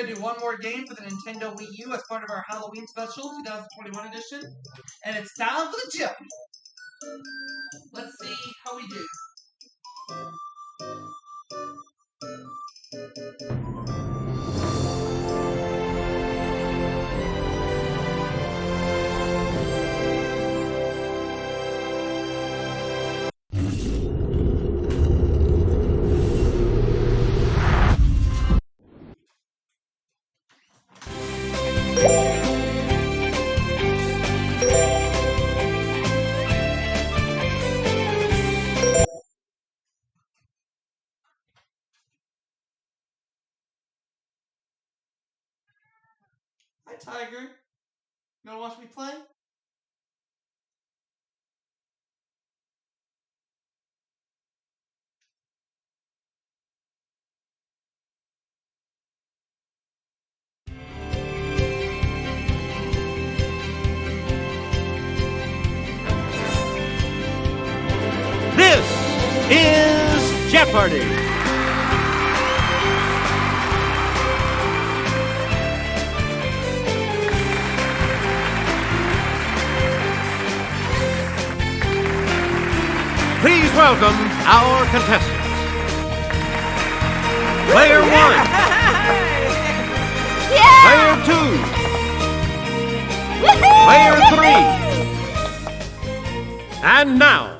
going to do one more game for the Nintendo Wii U as part of our Halloween special, 2021 edition. And it's time for the Jeopardy! Let's see how we do. Hi, Tiger. You wanna watch me play? This is Jeopardy! Please welcome our contestants. Player 1. Player 2. Player 3. And now,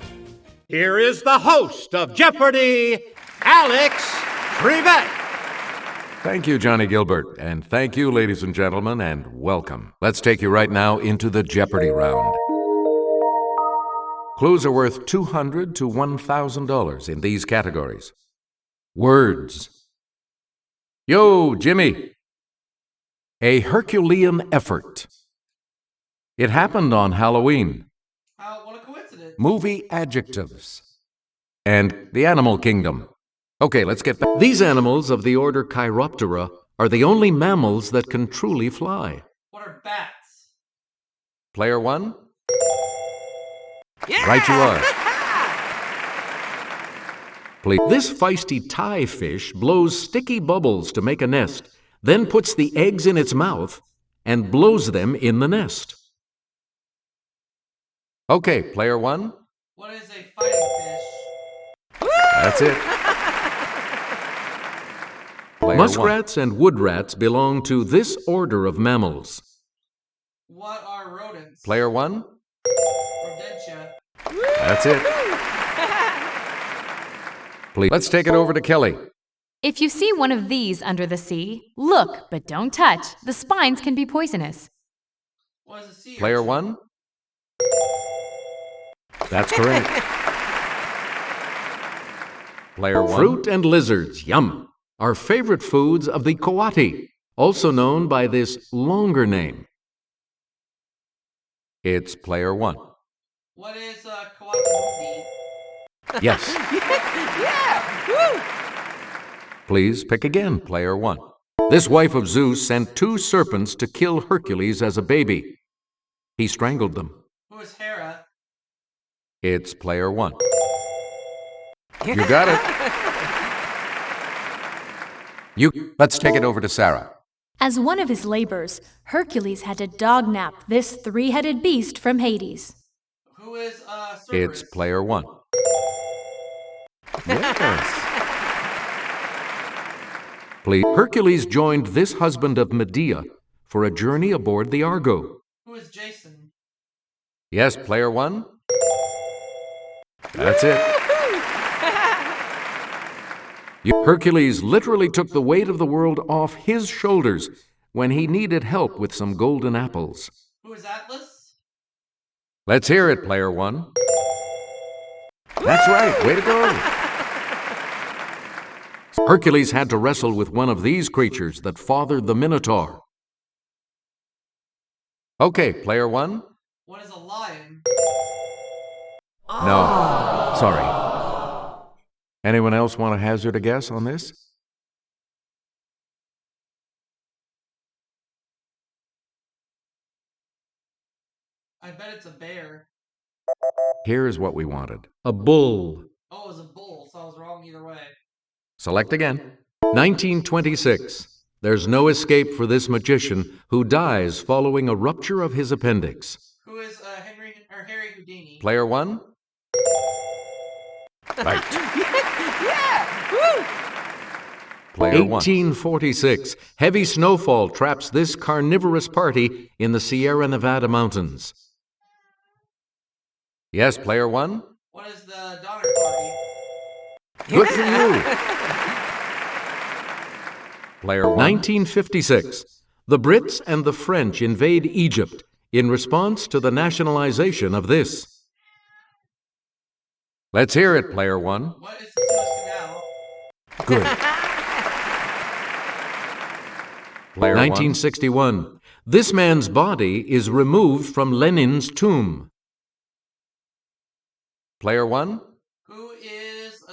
here is the host of Jeopardy, Alex Trevette. Thank you, Johnny Gilbert, and thank you, ladies and gentlemen, and welcome. Let's take you right now into the Jeopardy round. Clues are worth $200 to $1,000 in these categories. Words. Yo, Jimmy. A Herculean effort. It happened on Halloween. What a coincidence. Movie adjectives. And the animal kingdom. Okay, let's get back. These animals of the order Chiroptera are the only mammals that can truly fly. What are bats? Player 1? Yeah! Right you are. Please. This feisty tie fish blows sticky bubbles to make a nest, then puts the eggs in its mouth and blows them in the nest. Okay, player 1. What is a fighting fish? That's it. Muskrats and wood rats belong to this order of mammals. What are rodents? Player 1. Rodentia. That's it. Please. Let's take it over to Kelly. If you see one of these under the sea, look, but don't touch. The spines can be poisonous. What is a sea Player urchin? 1. That's correct. Player 1. Fruit and lizards, yum, are favorite foods of the coati, also known by this longer name. It's player 1. What is coati? Yes. Yeah! Woo! Please pick again, player 1. This wife of Zeus sent 2 serpents to kill Hercules as a baby. He strangled them. Who is Hera? It's player 1. You got it. Let's take it over to Sarah. As one of his labors, Hercules had to dognap this 3-headed beast from Hades. Who is Cerberus? It's player 1. Yes. Please. Hercules joined this husband of Medea for a journey aboard the Argo. Who is Jason? Yes, player 1. That's it. Hercules literally took the weight of the world off his shoulders when he needed help with some golden apples. Who is Atlas? Let's hear it, player 1. That's right. Way to go. Hercules had to wrestle with one of these creatures that fathered the Minotaur. Okay, player 1. What is a lion? No, sorry. Anyone else want to hazard a guess on this? I bet it's a bear. Here's what we wanted. A bull. Oh, it was a bull, so I was wrong either way. Select again. 1926. There's no escape for this magician who dies following a rupture of his appendix. Who is Harry Houdini? Player 1? Right. Yeah! Woo! Player 1846. Heavy snowfall traps this carnivorous party in the Sierra Nevada mountains. Yes, Player 1? What is the Donner Party? Good for you. Player 1. 1956. The Brits and the French invade Egypt in response to the nationalization of this. Let's hear it, Player 1. What is the Suez Canal? Good. Player 1961. This man's body is removed from Lenin's tomb. Player 1? Who is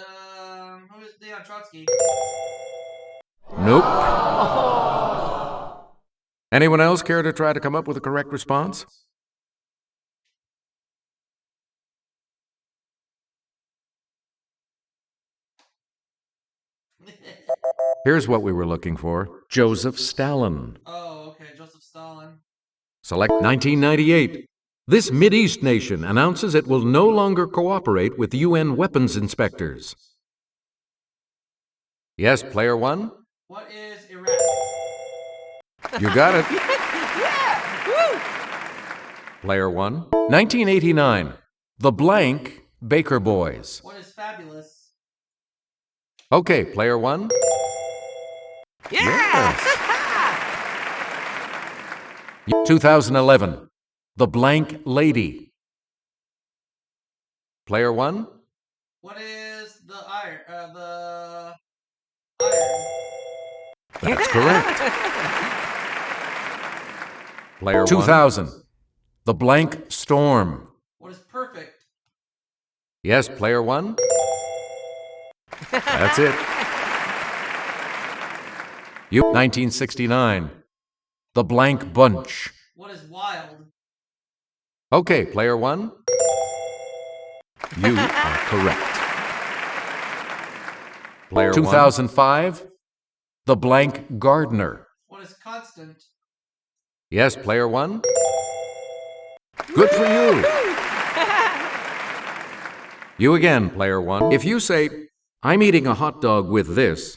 Leon Trotsky? Nope. Anyone else care to try to come up with a correct response? Here's what we were looking for. Joseph Stalin. Oh, okay, Joseph Stalin. Select 1998. This Mideast nation announces it will no longer cooperate with UN weapons inspectors. Yes, Player 1? What is Iraq? You got it. Yeah! Woo! Player 1. 1989. The blank Baker Boys. What is fabulous? Okay, Player 1. Yeah! Yes. 2011. The blank lady. Player 1. What is the iron? That's correct. Player 2000. The blank storm. What is perfect? Yes, Player 1. That's it. 1969. The blank bunch. What is wild? Okay, Player 1. You are correct. Player 2005. The blank gardener. What is constant? Yes, Player 1. Good for you. You again, Player 1. If you say, I'm eating a hot dog with this,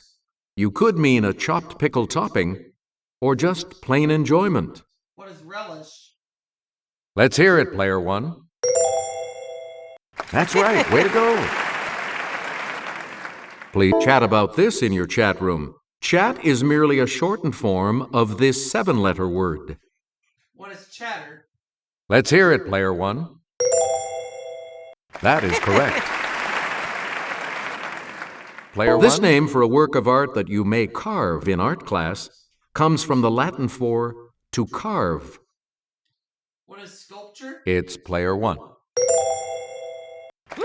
you could mean a chopped pickle topping or just plain enjoyment. What is relish? Let's hear it, Player 1. That's right. Way to go. Please chat about this in your chat room. Chat is merely a shortened form of this 7-letter word. What is chatter? Let's hear it, Player 1. That is correct. Player 1. This name for a work of art that you may carve in art class comes from the Latin for to carve. What is sculpture? It's Player 1.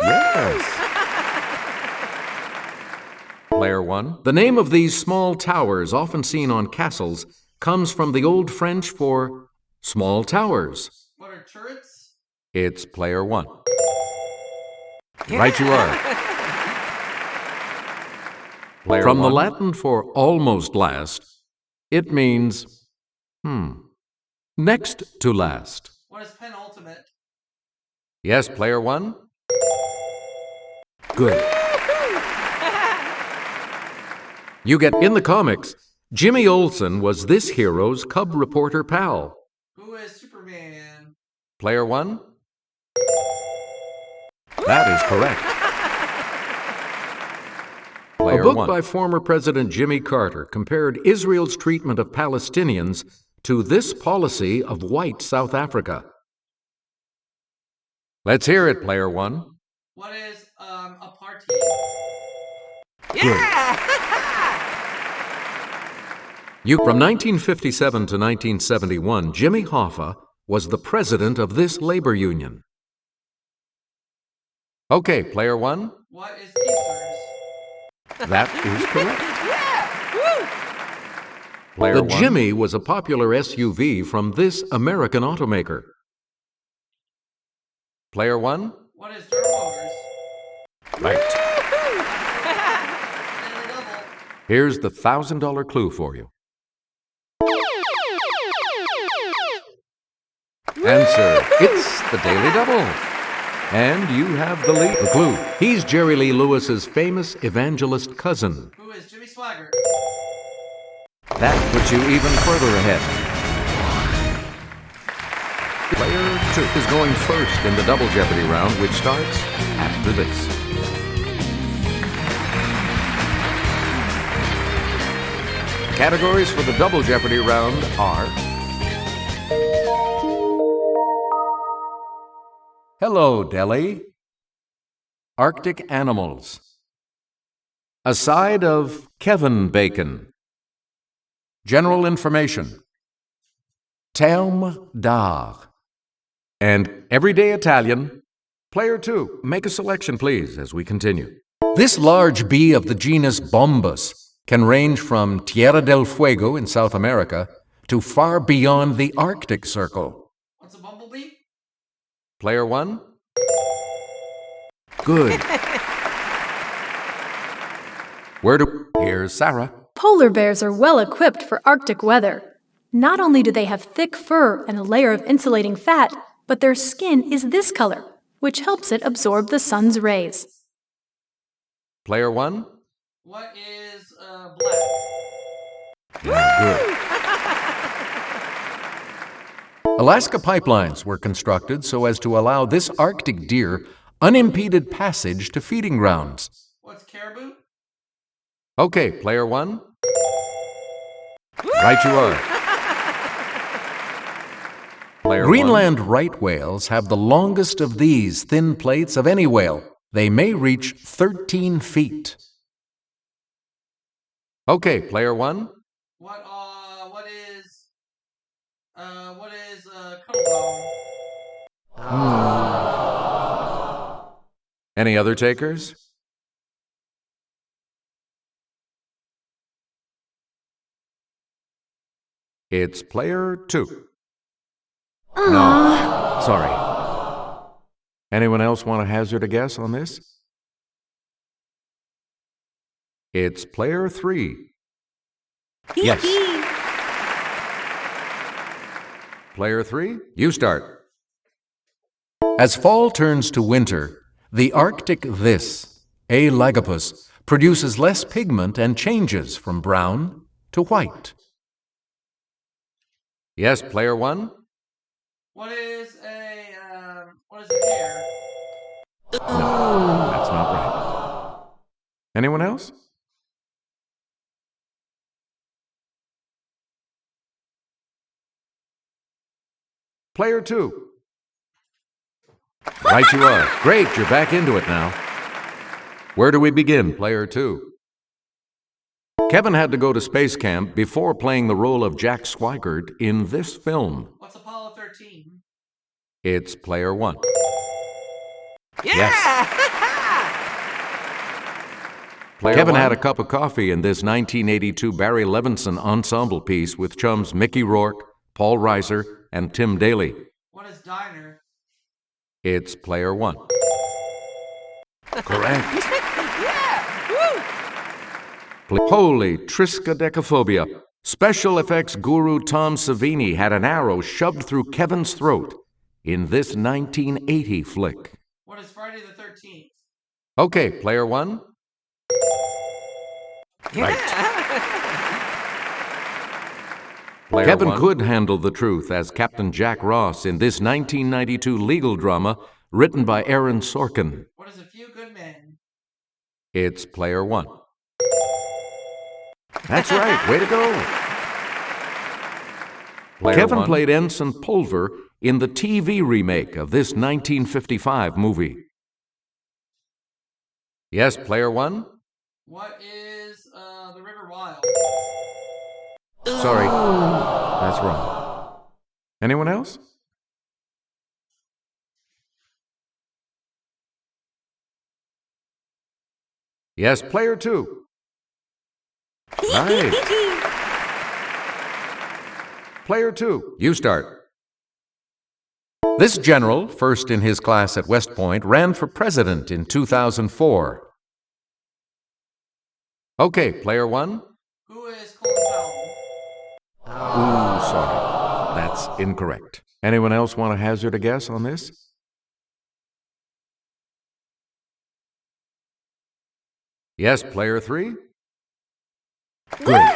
Yes. Player 1. The name of these small towers often seen on castles comes from the Old French for small towers. What are turrets? It's Player 1. Right you are. Player From 1. The Latin for almost last, it means, next to last. What is penultimate? Yes, Player 1. Good. You get in the comics. Jimmy Olsen was this hero's cub reporter pal. Who is Superman? Player 1. That is correct. Player A book 1. By former President Jimmy Carter compared Israel's treatment of Palestinians to this policy of white South Africa. Let's hear it, Player 1. What is apartheid? Yeah! From 1957 to 1971, Jimmy Hoffa was the president of this labor union. Okay, Player 1. What is Teamsters? That is correct. Yeah! Woo! Player 1. Jimmy was a popular SUV from this American automaker. Player 1. What is General Motors? Right. Here's the $1,000 clue for you. Answer. It's the Daily Double. And you have the lead. The clue. He's Jerry Lee Lewis's famous evangelist cousin. Who is Jimmy Swaggart? That puts you even further ahead. Player 2 is going first in the Double Jeopardy round, which starts after this. Categories for the Double Jeopardy round are... Hello, Delhi. Arctic animals. A side of Kevin bacon. General information. Terme d'art. And everyday Italian. Player 2, make a selection, please, as we continue. This large bee of the genus Bombus can range from Tierra del Fuego in South America to far beyond the Arctic Circle. What's a bumblebee? Player 1? Good. Here's Sarah. Polar bears are well equipped for Arctic weather. Not only do they have thick fur and a layer of insulating fat, but their skin is this color, which helps it absorb the sun's rays. Player 1? What is black? Yeah, good. Alaska pipelines were constructed so as to allow this Arctic deer unimpeded passage to feeding grounds. What's caribou? Okay, player 1. Right you are. Player Greenland 1. Right whales have the longest of these thin plates of any whale. They may reach 13 feet. Okay, player 1. What is cuttlebone? Any other takers? It's player 2. No, sorry. Anyone else want to hazard a guess on this? It's player 3. Yes. Player 3, you start. As fall turns to winter, the Arctic A. lagopus, produces less pigment and changes from brown to white. Yes, player 1? What is a hare? No, that's not right. Anyone else? Player 2. Right you are. Great, you're back into it now. Where do we begin, player 2? Kevin had to go to space camp before playing the role of Jack Swigert in this film. What's Apollo 13? It's player 1. Yeah! Yes. Kevin had a cup of coffee in this 1982 Barry Levinson ensemble piece with chums Mickey Rourke, Paul Reiser, and Tim Daly. What is diner? It's player 1. Correct. Holy triskaidekaphobia. Special effects guru Tom Savini had an arrow shoved through Kevin's throat in this 1980 flick. What is Friday the 13th? Okay, player 1. Right. Kevin could handle the truth as Captain Jack Ross in this 1992 legal drama written by Aaron Sorkin. What is A Few Good Men? It's player 1. That's right. Way to go. Kevin played Ensign Pulver in the TV remake of this 1955 movie. Yes, player 1? What is the River Wild? Sorry, that's wrong. Anyone else? Yes, player 2. Right. Player 2, you start. This general, first in his class at West Point, ran for president in 2004. Okay, player 1. Who is Colin Powell? Ooh, sorry. That's incorrect. Anyone else want to hazard a guess on this? Yes, player 3? Great.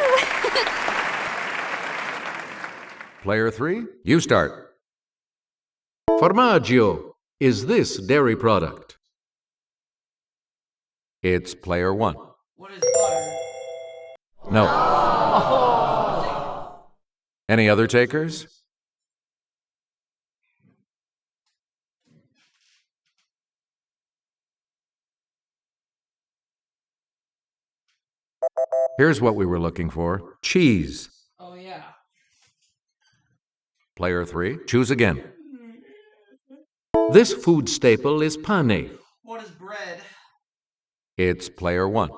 Player 3, you start. Formaggio is this dairy product? It's player 1. What is butter? No. Any other takers? Here's what we were looking for. Cheese. Oh, yeah. Player 3, choose again. This food staple is pane. What is bread? It's player 1.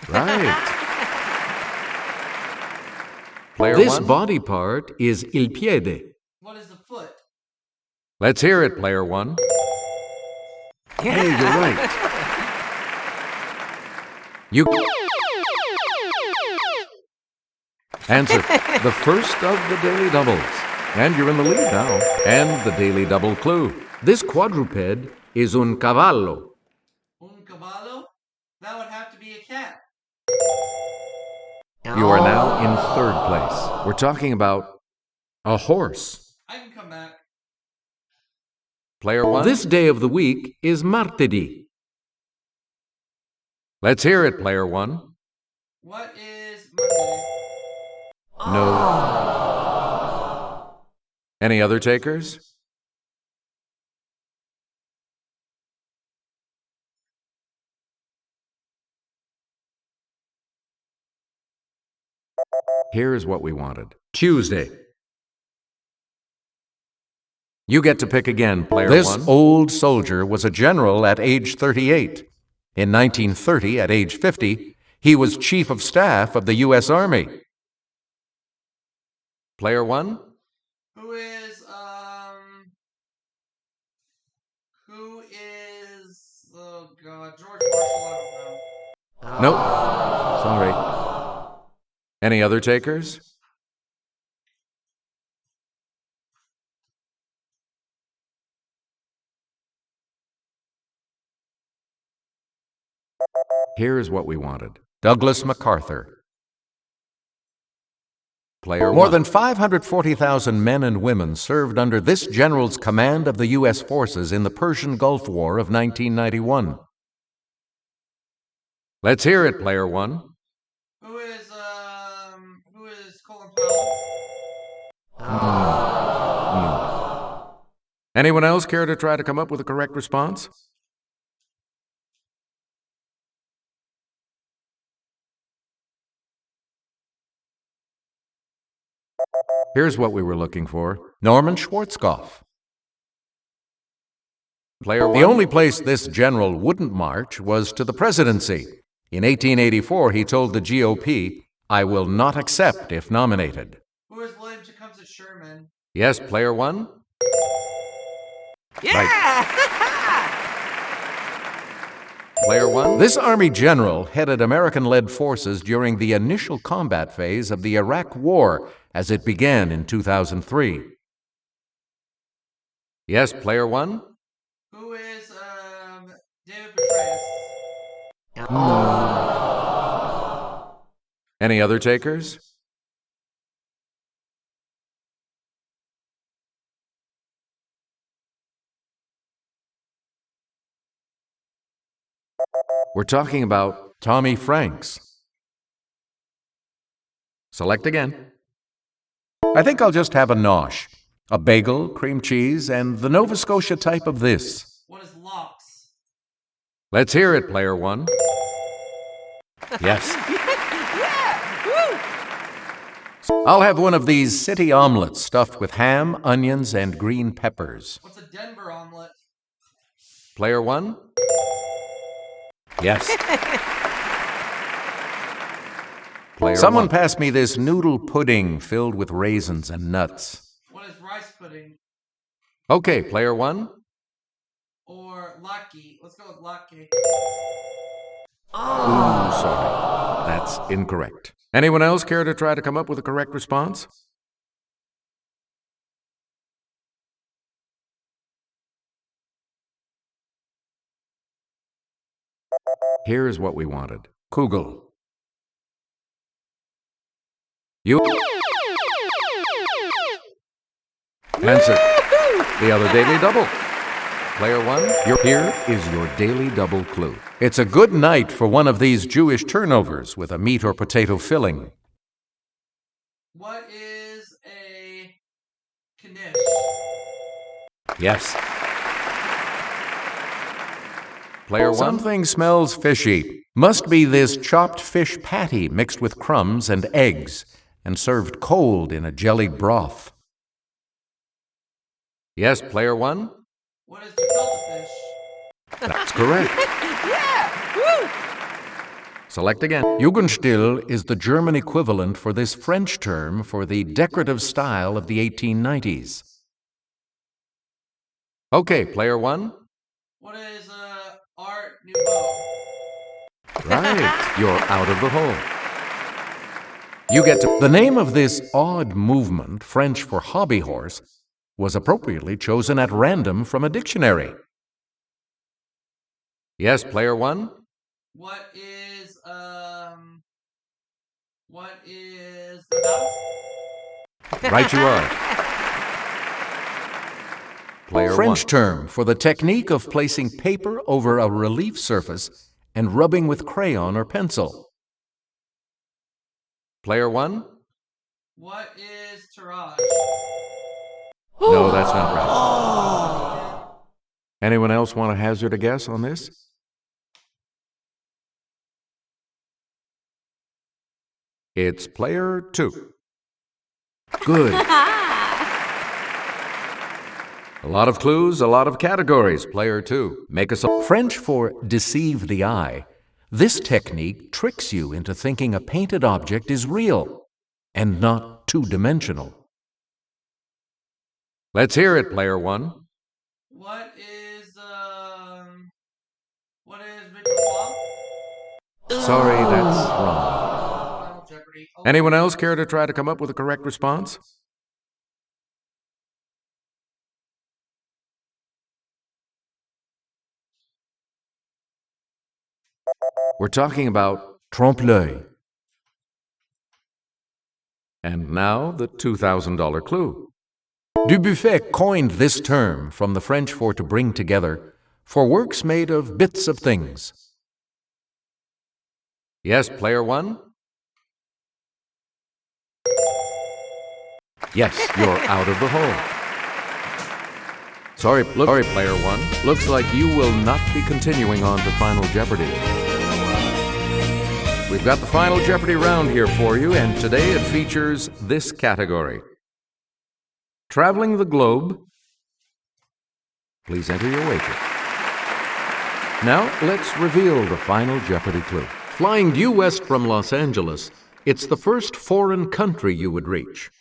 Right. Player 1. This body part is il piede. What is the foot? Let's hear it, player 1. Hey, you're right. You answer the first of the daily doubles. And you're in the lead now. And the daily double clue. This quadruped is un cavallo. Un cavallo? That would have to be a cat. You are now in third place. We're talking about a horse. I can come back. Player 1. This day of the week is martedì. Let's hear it, player 1. What is Monday? No. Any other takers? Here's what we wanted. Tuesday. You get to pick again, player 1. This old soldier was a general at age 38. In 1930, at age 50, he was chief of staff of the U.S. Army. Player 1? Who is, oh God, George Marshall, I don't know. Nope. Sorry. Any other takers? Here's what we wanted. Douglas MacArthur. Player 1. More than 540,000 men and women served under this general's command of the U.S. forces in the Persian Gulf War of 1991. Let's hear it, player 1. Who is Colin Powell? No. Anyone else care to try to come up with a correct response? Here's what we were looking for. Norman Schwarzkopf. Player 1. The only place this general wouldn't march was to the presidency. In 1884, he told the GOP, "I will not accept if nominated." Who is William Tecumseh Sherman? Yes, player 1? Yeah! Right. Player 1? This Army general headed American-led forces during the initial combat phase of the Iraq War as it began in 2003. Yes, player 1? Who is, David Petraeus? No. Any other takers? We're talking about Tommy Franks. Select again. I think I'll just have a nosh. A bagel, cream cheese, and the Nova Scotia type of this. What is lox? Let's hear it, player 1. Yes. I'll have one of these city omelets stuffed with ham, onions, and green peppers. What's a Denver omelet? Player 1? Yes. Player Someone 1. Pass me this noodle pudding filled with raisins and nuts. What is rice pudding? Okay, player 1? Or latke. Let's go with latke. Ooh, sorry. That's incorrect. Anyone else care to try to come up with a correct response? Here's what we wanted. Kugel. You answer. The other daily double. Player 1, here is your daily double clue. It's a good night for one of these Jewish turnovers with a meat or potato filling. What is a knish? Yes. Player 1, something smells fishy. Must be this chopped fish patty mixed with crumbs and eggs and served cold in a jellied broth. Yes, Player 1? What is gefilte fish? That's correct. Yeah! Woo! Select again. Jugendstil is the German equivalent for this French term for the decorative style of the 1890s. Okay, Player 1? What is Art Nouveau? Right, you're out of the hole. You get to... The name of this odd movement, French for hobby horse, was appropriately chosen at random from a dictionary. Yes, Player 1? What is the mouth? Right you are. Player French 1. Term for the technique of placing paper over a relief surface and rubbing with crayon or pencil. Player 1? What is tirage? No, that's not right. Anyone else want to hazard a guess on this? It's Player 2. Good. A lot of clues, a lot of categories. Player 2. Make us a French for deceive the eye. This technique tricks you into thinking a painted object is real and not two-dimensional. Let's hear it, Player 1. What is Victor? Sorry, that's wrong. Final Jeopardy. Anyone else care to try to come up with a correct response? We're talking about trompe-l'œil. And now the $2,000 clue. Dubuffet coined this term from the French for to bring together for works made of bits of things. Yes, Player 1? Yes, you're out of the hole. Sorry, Player 1. Looks like you will not be continuing on to Final Jeopardy. We've got the Final Jeopardy round here for you, and today it features this category. Traveling the globe. Please enter your wager. Now, let's reveal the Final Jeopardy clue. Flying due west from Los Angeles, it's the first foreign country you would reach.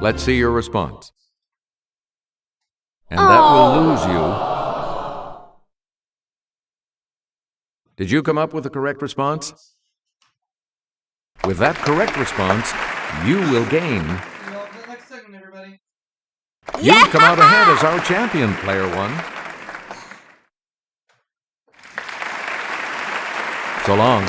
Let's see your response. And that will lose you. Did you come up with the correct response? With that correct response, you will gain. See you all in the next segment, everybody. You've come out ahead as our champion, Player 1. So long.